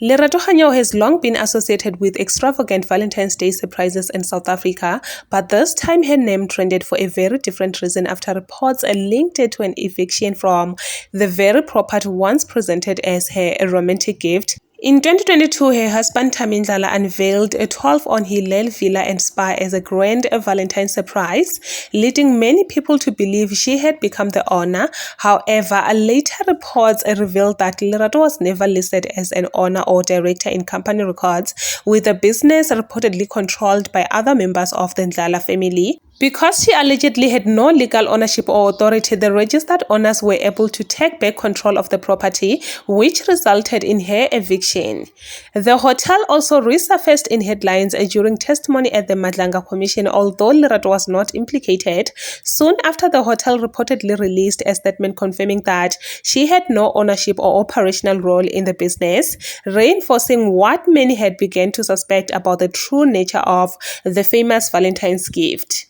Lerato Kganyago has long been associated with extravagant Valentine's Day surprises in South Africa, but this time her name trended for a very different reason after reports linked it to an eviction from the very property once presented as her romantic gift. In 2022, her husband Thami Ndlala unveiled a 12 on Hillel Villa and Spa as a grand Valentine's surprise, leading many people to believe she had become the owner. However, later reports revealed that Lerato was never listed as an owner or director in company records, with the business reportedly controlled by other members of the Ndlala family. Because she allegedly had no legal ownership or authority, the registered owners were able to take back control of the property, which resulted in her eviction. The hotel also resurfaced in headlines during testimony at the Madlanga Commission, although Lerato was not implicated. Soon after, the hotel reportedly released a statement confirming that she had no ownership or operational role in the business, reinforcing what many had begun to suspect about the true nature of the famous Valentine's gift.